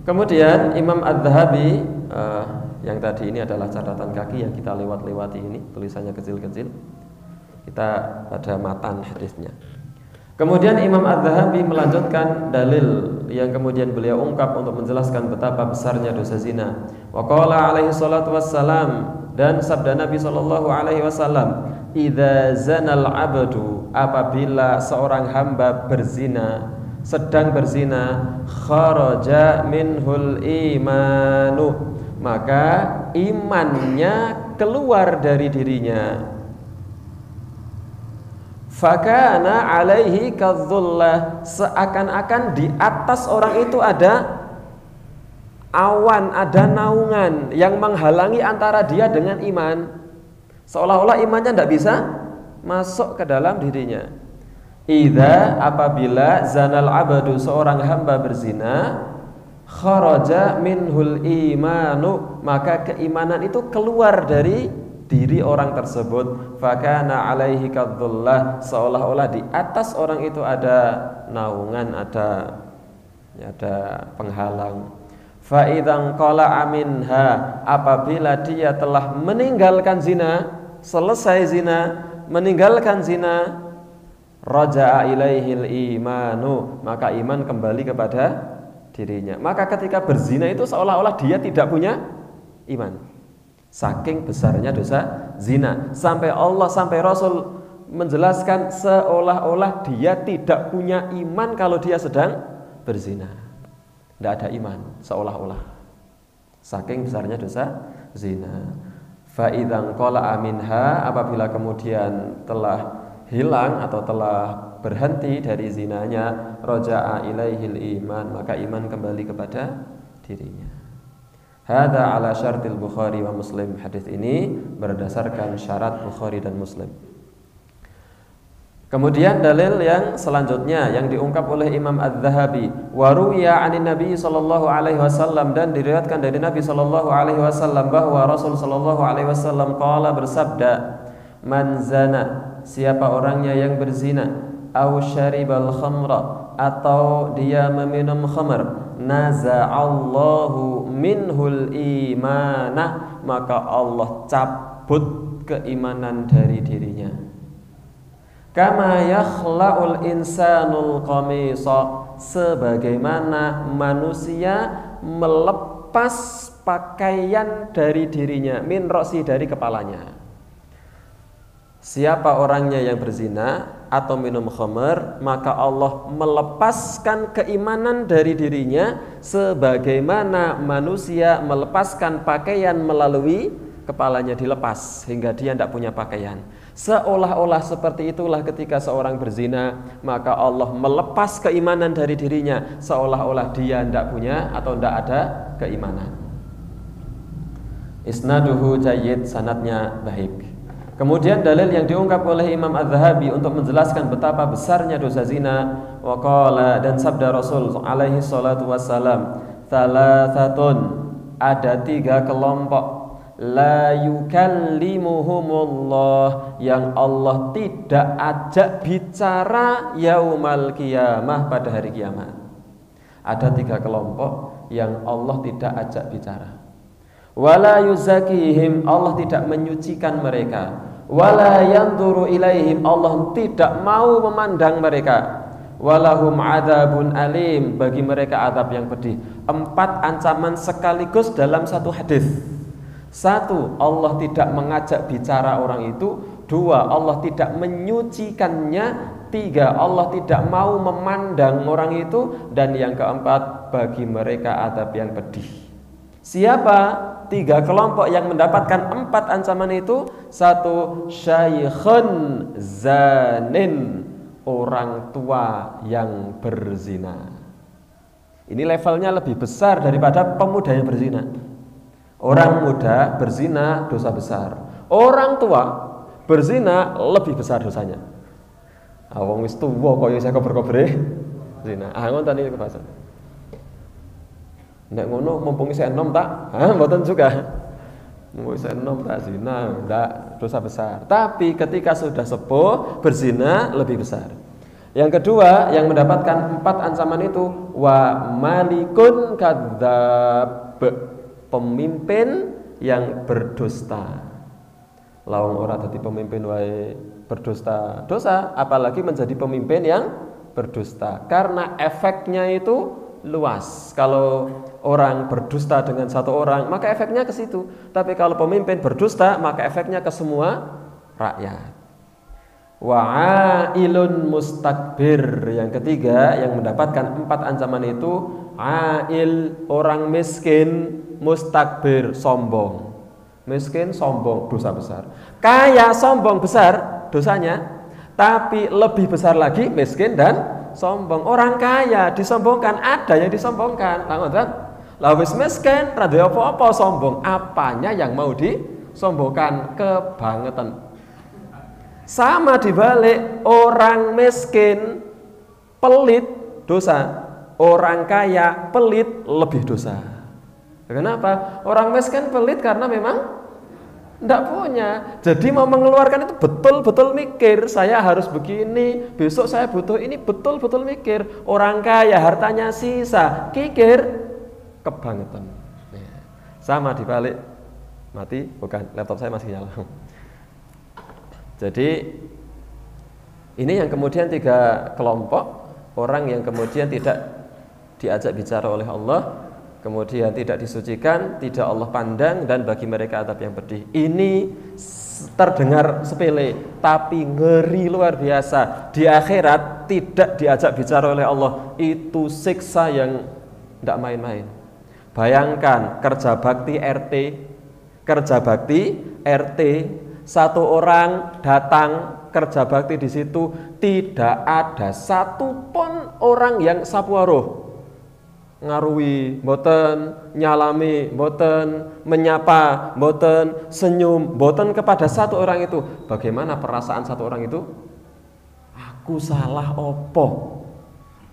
Kemudian Imam Az-Zahabi, yang tadi ini adalah catatan kaki yang kita lewati ini, tulisannya kecil-kecil. Kita pada matan hadisnya. Kemudian Imam Az-Zahabi melanjutkan dalil yang kemudian beliau ungkap untuk menjelaskan betapa besarnya dosa zina. Wa qala alaihi salatu wassalam, dan sabda Nabi sallallahu alaihi wasallam, idza zanal abdu, apabila seorang hamba berzina, sedang berzina, kharaja minhul imanu, maka imannya keluar dari dirinya. Fakana alaihi kadzullah, seakan-akan di atas orang itu ada awan, ada naungan yang menghalangi antara dia dengan iman. Seolah-olah imannya tidak bisa masuk ke dalam dirinya. Idza, apabila zanal abadu, seorang hamba berzina, kharaja minhul imanu, maka keimanan itu keluar dari diri orang tersebut. Fakana alaihi kadzullah, seolah-olah di atas orang itu ada naungan, ada penghalang. Fa idzan qala minha, apabila dia telah meninggalkan zina, selesai zina, meninggalkan zina, raja'a ilaihil imanu, maka iman kembali kepada dirinya. Maka ketika berzina itu seolah-olah dia tidak punya iman. Saking besarnya dosa zina, sampai Allah, sampai Rasul menjelaskan seolah-olah dia tidak punya iman kalau dia sedang berzina. Tidak ada iman, seolah-olah. Saking besarnya dosa zina. Fa idzan qala minha, apabila kemudian telah hilang atau telah berhenti dari zinanya, raja'a ilaihil iman, maka iman kembali kepada dirinya. Hadza ala syartil Bukhari wa Muslim. Hadis ini berdasarkan syarat Bukhari dan Muslim. Kemudian dalil yang selanjutnya yang diungkap oleh Imam Az-Zahabi, wa ruwiya 'anin Nabi sallallahu alaihi wasallam, dan diriwayatkan dari Nabi sallallahu alaihi wasallam bahwa Rasul sallallahu alaihi wasallam qala, bersabda, man zana, siapa orangnya yang berzina, au syaribal khamra, atau dia meminum khamr, naza'allahu minhul imanah, maka Allah cabut keimanan dari dirinya. Kama yakhla'ul insanul qamisa, sebagaimana manusia melepas pakaian dari dirinya, min roksi, dari kepalanya. Siapa orangnya yang berzina atau minum khamr, maka Allah melepaskan keimanan dari dirinya sebagaimana manusia melepaskan pakaian melalui kepalanya dilepas hingga dia tidak punya pakaian. Seolah-olah seperti itulah ketika seorang berzina, maka Allah melepas keimanan dari dirinya seolah-olah dia tidak punya atau tidak ada keimanan. Isnaduhu jayyid, sanadnya baik. Kemudian dalil yang diungkap oleh Imam Az-Zahabi untuk menjelaskan betapa besarnya dosa zina, waqala, dan sabda Rasul alaihi salatu wassalam, thalathatun, ada 3 kelompok, la yukallimuhumullah, yang Allah tidak ajak bicara yaumal qiyamah, pada hari kiamat. Ada 3 kelompok yang Allah tidak ajak bicara. Wala yuzakihim, Allah tidak menyucikan mereka. Wala yanzuru ilaihim, Allah tidak mau memandang mereka. Walahum adzabun alim, bagi mereka azab yang pedih. 4 ancaman sekaligus dalam satu hadis. 1, Allah tidak mengajak bicara orang itu. 2, Allah tidak menyucikannya. 3, Allah tidak mau memandang orang itu. Dan yang keempat, bagi mereka azab yang pedih. Siapa 3 kelompok yang mendapatkan 4 ancaman itu? 1, syaikhun zanin, orang tua yang berzina. Ini levelnya lebih besar daripada pemuda yang berzina. Orang muda berzina dosa besar. Orang tua berzina lebih besar dosanya. Wong wis tuwa kaya saya kober-kobre zina. Ngoten iki kebasan. Nek ngono mumpung isih enom tak? Mboten juga. Mumpung isih enom tak zina, ndak, dosa besar. Tapi ketika sudah sepuh berzina lebih besar. Yang kedua yang mendapatkan 4 ancaman itu, wa malikun kadzab, pemimpin yang berdusta. Lawang ora dadi pemimpin wae berdusta dosa, apalagi menjadi pemimpin yang berdusta. Karena efeknya itu luas. Kalau orang berdusta dengan 1 orang, maka efeknya ke situ. Tapi kalau pemimpin berdusta, maka efeknya ke semua rakyat. Wa'ailun mustakbir, yang ketiga yang mendapatkan 4 ancaman itu, ail, orang miskin, mustakbir, sombong. Miskin, sombong, dosa besar. Kaya, sombong, besar dosanya. Tapi lebih besar lagi miskin dan sombong. Orang kaya disombongkan, ada yang disombongkan. Lah wis miskin, ra duwe apa-apa sombong. Apanya yang mau disombongkan? Kebangetan. Sama dibalik, orang miskin pelit dosa, orang kaya pelit lebih dosa. Kenapa? Orang miskin pelit karena memang tidak punya. Jadi mau mengeluarkan itu betul-betul mikir, saya harus begini, besok saya butuh ini, betul-betul mikir. Orang kaya hartanya sisa, kikir, kebangetan. Sama dibalik, mati, bukan, laptop saya masih nyala. Jadi ini yang kemudian 3 kelompok orang yang kemudian tidak diajak bicara oleh Allah, kemudian tidak disucikan, tidak Allah pandang, dan bagi mereka azab yang pedih. Ini terdengar sepele, tapi ngeri luar biasa. Di akhirat tidak diajak bicara oleh Allah, itu siksa yang tidak main-main. Bayangkan kerja bakti RT, satu orang datang kerja bakti di situ, tidak ada satupun orang yang sapuaruh, ngaruhi mboten, nyalami mboten, menyapa mboten, senyum mboten kepada satu orang itu. Bagaimana perasaan satu orang itu? Aku salah opo?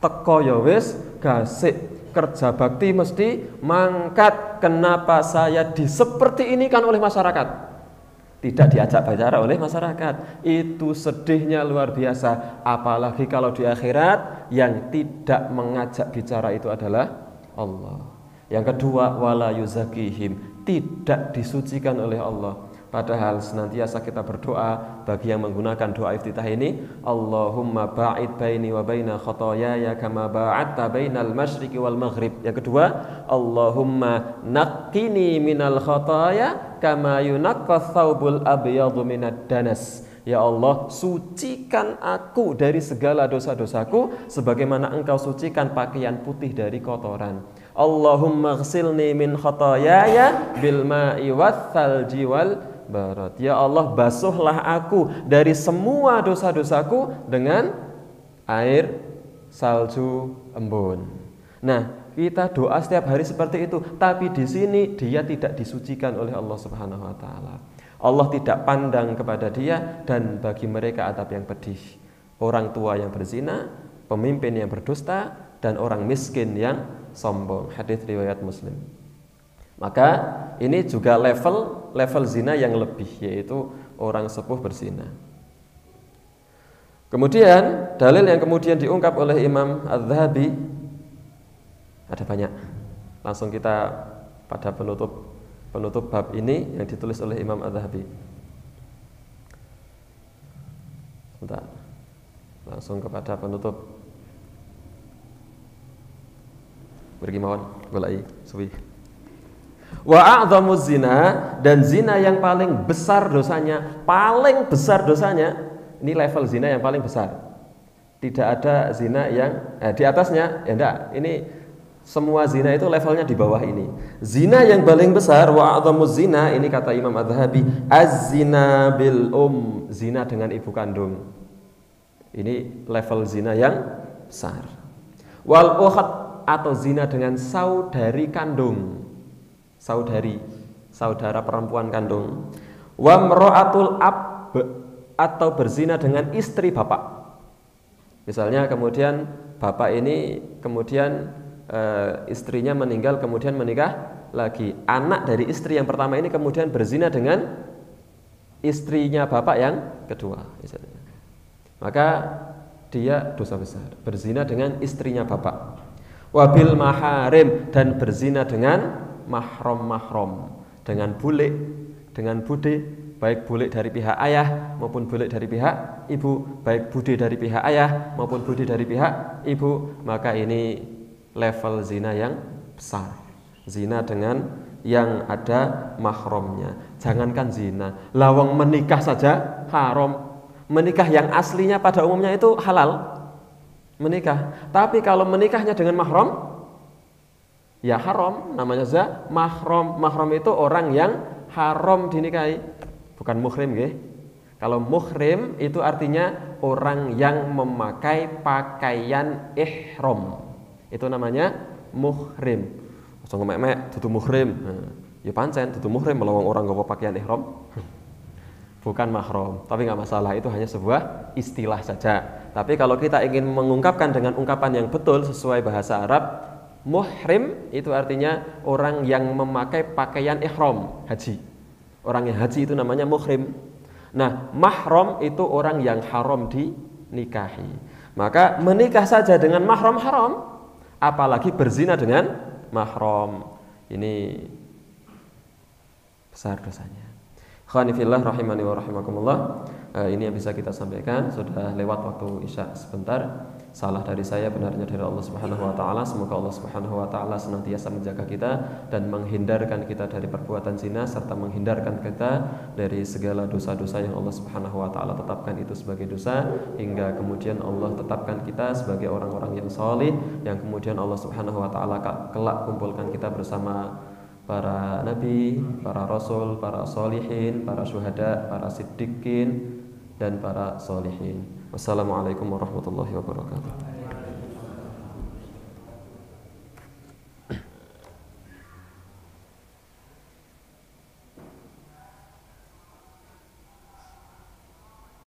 Teko ya wis gasik, kerja bakti mesti mangkat. Kenapa saya seperti ini kan oleh masyarakat? Tidak diajak bicara oleh masyarakat. Itu sedihnya luar biasa. Apalagi kalau di akhirat yang tidak mengajak bicara itu adalah Allah. Yang kedua, wala yuzakihim, tidak disucikan oleh Allah. Padahal senantiasa kita berdoa bagi yang menggunakan doa iftitah ini, Allahumma ba'id baini wa baina khotoyaya kama ba'adta bainal masyriqi wal maghrib. Yang kedua, Allahumma naqqini minal khotoya kama yunaqqas thawbul abyadu minad danas. Ya Allah, sucikan aku dari segala dosa-dosaku sebagaimana Engkau sucikan pakaian putih dari kotoran. Allahumma ghsilni min khotoyaya bil ma'i wath thalji wal barat. Ya Allah, basuhlah aku dari semua dosa-dosaku dengan air salju embun. Nah, kita doa setiap hari seperti itu, tapi di sini dia tidak disucikan oleh Allah Subhanahu wa taala. Allah tidak pandang kepada dia, dan bagi mereka adab yang pedih. Orang tua yang berzina, pemimpin yang berdusta, dan orang miskin yang sombong. Hadis riwayat Muslim. Maka ini juga level zina yang lebih, yaitu orang sepuh berzina. Kemudian dalil yang kemudian diungkap oleh Imam Az-Zahabi ada banyak. Langsung kita pada penutup bab ini yang ditulis oleh Imam Az-Zahabi. Sebentar. Langsung kepada penutup. Beri mawon golai suwi. Wa a'dhamu zina, dan zina yang paling besar dosanya, ini level zina yang paling besar. Tidak ada zina yang di atasnya, ya enggak. Ini semua zina itu levelnya di bawah ini. Zina yang paling besar, wa a'dhamu zina, ini kata Imam Az-Zahabi, az-zina bil zina dengan ibu kandung. Ini level zina yang besar. Wal ukhat, atau zina dengan saudari kandung. Saudara perempuan kandung. Wa mra'atul ab, atau berzina dengan istri bapak. Misalnya kemudian bapak ini kemudian istrinya meninggal, kemudian menikah lagi. Anak dari istri yang pertama ini kemudian berzina dengan istrinya bapak yang kedua misalnya. Maka dia dosa besar, berzina dengan istrinya bapak. Wabil maharim, dan berzina dengan mahram, dengan bule, dengan bude, baik bule dari pihak ayah maupun bule dari pihak ibu, baik bude dari pihak ayah maupun bude dari pihak ibu. Maka ini level zina yang besar, zina dengan yang ada mahramnya. Jangankan zina, lawang menikah saja haram. Menikah yang aslinya pada umumnya itu halal menikah, tapi kalau menikahnya dengan mahram, ya haram, namanya saja mahram. Mahram itu orang yang haram dinikahi, bukan muhrim nggih. Kalau muhrim itu artinya orang yang memakai pakaian ihram. Itu namanya muhrim. Langsung mek-mek dudu muhrim. Ya pancen dudu muhrim melawang orang nggawa pakaian ihram. Bukan mahram, tapi nggak masalah, itu hanya sebuah istilah saja. Tapi kalau kita ingin mengungkapkan dengan ungkapan yang betul sesuai bahasa Arab, muhrim itu artinya orang yang memakai pakaian ihram haji. Orang yang haji itu namanya muhrim. Nah, mahram itu orang yang haram dinikahi. Maka menikah saja dengan mahram haram, apalagi berzina dengan mahram. Ini besar dosanya. Khanifillah rahimani wa rahimakumullah. Ini yang bisa kita sampaikan. Sudah lewat waktu Isya sebentar. Salah dari saya, benarnya dari Allah Subhanahu wa taala. Semoga Allah Subhanahu wa taala senantiasa menjaga kita dan menghindarkan kita dari perbuatan zina, serta menghindarkan kita dari segala dosa-dosa yang Allah Subhanahu wa taala tetapkan itu sebagai dosa, hingga kemudian Allah tetapkan kita sebagai orang-orang yang salih, yang kemudian Allah Subhanahu wa taala kelak kumpulkan kita bersama para nabi, para rasul, para solihin, para syuhada, para siddiqin, dan para solihin. Wassalamualaikum warahmatullahi wabarakatuh.